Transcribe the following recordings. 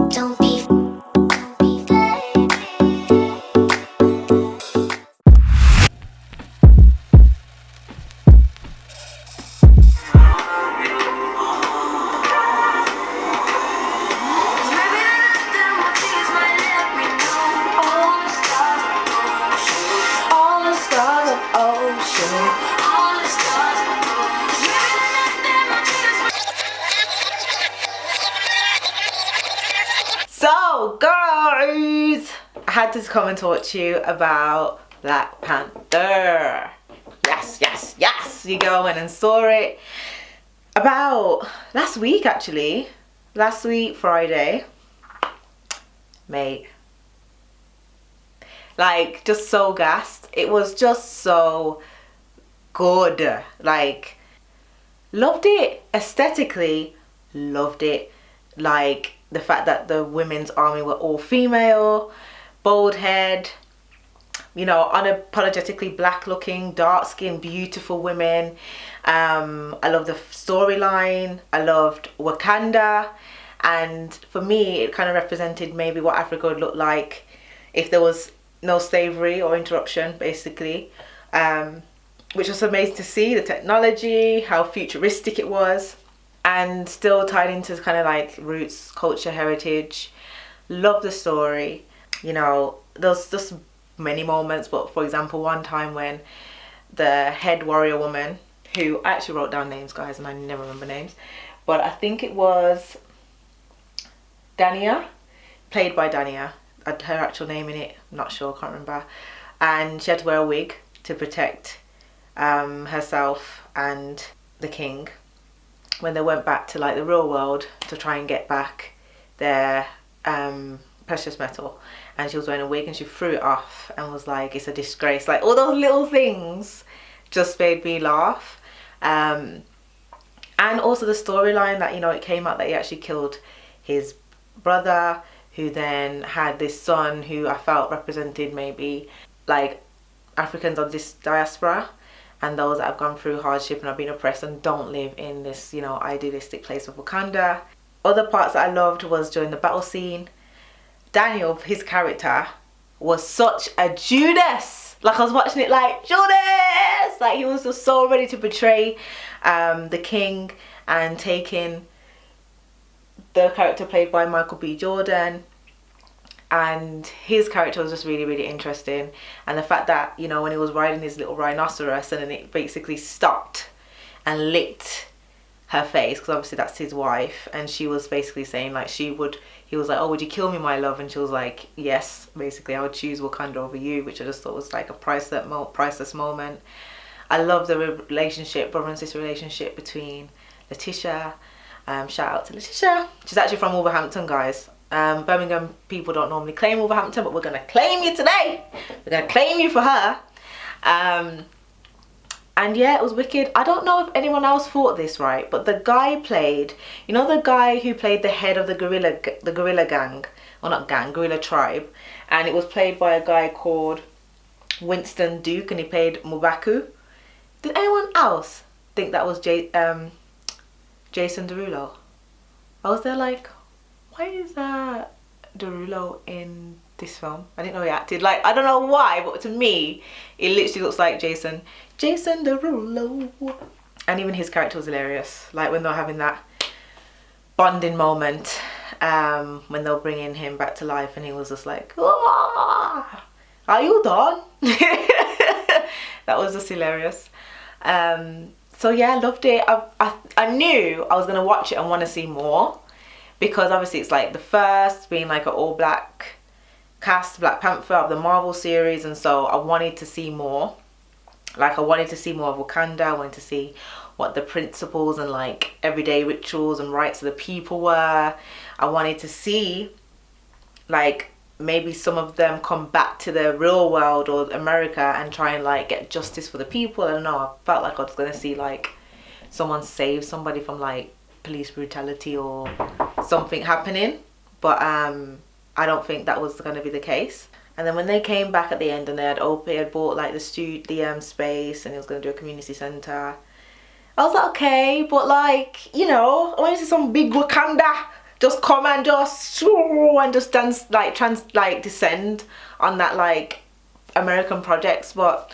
Don't be So guys, I had to come and talk to you about Black Panther. Yes, you go in and saw it about last week, actually. Last week, Friday. Mate. Like, just so gassed. It was just so good. Like, loved it. Aesthetically, loved it. Like, the fact that the women's army were all female, bald head, you know, unapologetically black looking, dark skinned, beautiful women. I love the storyline. I loved Wakanda, and for me it kind of represented maybe what Africa would look like if there was no slavery or interruption, basically, which was amazing to see. The technology, how futuristic it was, and still tied into kind of like roots, culture, heritage. Love the story. You know, there's just many moments, but for example, one time when the head warrior woman, who I actually wrote down names, guys, and I never remember names, but I think it was Dania, played by Dania. Her actual name in it, I'm not sure, can't remember. And she had to wear a wig to protect herself and the king when they went back to like the real world to try and get back their precious metal. And she was wearing a wig and she threw it off and was like, it's a disgrace. Like, all those little things just made me laugh. And also the storyline that, you know, it came out that he actually killed his brother, who then had this son who I felt represented maybe like Africans of this diaspora, and those that have gone through hardship and have been oppressed and don't live in this, you know, idealistic place of Wakanda. Other parts that I loved was during the battle scene. Daniel, his character, was such a Judas. Like, I was watching it like, Judas! Like, he was just so ready to betray the king and taking the character played by Michael B. Jordan. And his character was just really interesting. And the fact that, you know, when he was riding his little rhinoceros and then it basically stopped and licked her face, because obviously that's his wife, and she was basically saying like he was like, oh, would you kill me, my love? And she was like, yes, basically I would choose Wakanda over you, which I just thought was like a priceless moment. I love the relationship, brother and sister relationship between Letitia. Shout out to Letitia. She's actually from Wolverhampton, guys. Birmingham people don't normally claim Wolverhampton, but we're gonna claim you today. We're gonna claim you for her. And yeah, it was wicked. I don't know if anyone else thought this, right, but the guy played, you know, the guy who played the head of the guerrilla gang, or not gang, guerrilla tribe, and it was played by a guy called Winston Duke, and he played Mubaku. Did anyone else think that was Jason Derulo? I was there like, why is that Derulo in this film? I didn't know he acted. Like, I don't know why, but to me it literally looks like Jason Derulo. And even his character was hilarious, like when they were having that bonding moment, when they were bringing him back to life, and he was just like, ah, are you done? That was just hilarious. So yeah, I loved it. I knew I was gonna watch it and want to see more, because obviously it's like the first being like an all black cast, Black Panther of the Marvel series, and so I wanted to see more. Like, I wanted to see more of Wakanda. I wanted to see what the principles and like everyday rituals and rights of the people were. I wanted to see like maybe some of them come back to the real world or America and try and like get justice for the people. I don't know, I felt like I was gonna see like someone save somebody from like police brutality or something happening, but I don't think that was going to be the case. And then when they came back at the end and they had bought like the space, and it was going to do a community centre, I was like, okay, but like, you know, I want to see some big Wakanda. just come and just dance, like descend on that like American projects. But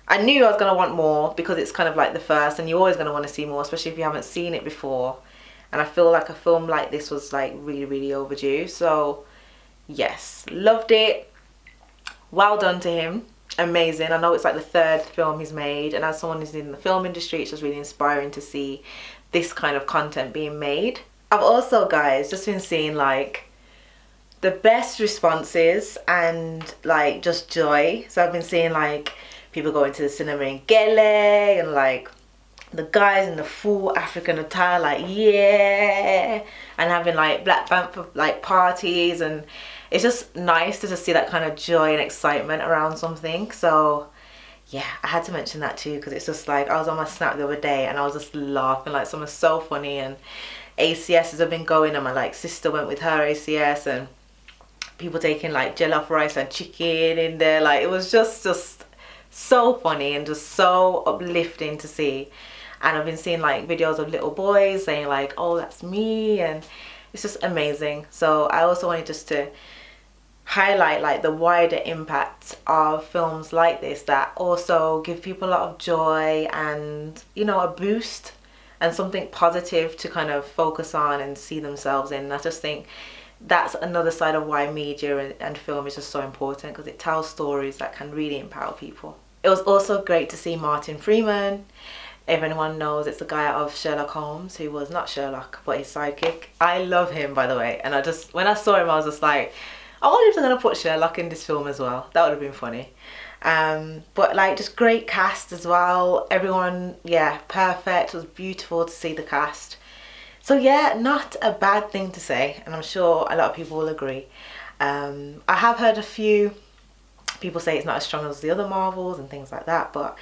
I knew I was gonna want more because it's kind of like the first, and you're always gonna want to see more, especially if you haven't seen it before. And I feel like a film like this was like really, really overdue. So yes, loved it. Well done to him. Amazing. I know it's like the third film he's made, and as someone who's in the film industry, it's just really inspiring to see this kind of content being made. I've also, guys, just been seeing like the best responses and like just joy. So I've been seeing like people going to the cinema in Gele, and like the guys in the full African attire, like yeah, and having like Black Panther like parties, and it's just nice to just see that kind of joy and excitement around something. So yeah, I had to mention that too, because it's just like, I was on my Snap the other day and I was just laughing, like something so funny. And ACSs have been going, and my like sister went with her ACS, and people taking like jollof rice and chicken in there. Like it was just so funny and just so uplifting to see. And I've been seeing like videos of little boys saying like, oh, that's me, and it's just amazing. So I also wanted just to highlight like the wider impact of films like this that also give people a lot of joy and, you know, a boost and something positive to kind of focus on and see themselves in. I just think that's another side of why media and film is just so important, because it tells stories that can really empower people. It was also great to see Martin Freeman. If anyone knows, it's the guy out of Sherlock Holmes, who was not Sherlock but his sidekick. I love him, by the way, and when I saw him I was just like, I wonder if they're gonna put Sherlock in this film as well. That would have been funny. But like, just great cast as well. Everyone, yeah, perfect. It was beautiful to see the cast. So yeah, not a bad thing to say, and I'm sure a lot of people will agree. I have heard a few people say it's not as strong as the other Marvels and things like that, but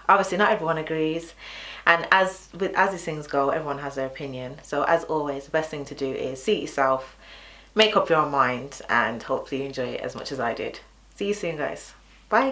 obviously not everyone agrees. And as these things go, everyone has their opinion. So as always, the best thing to do is see it yourself, make up your own mind, and hopefully you enjoy it as much as I did. See you soon, guys. Bye.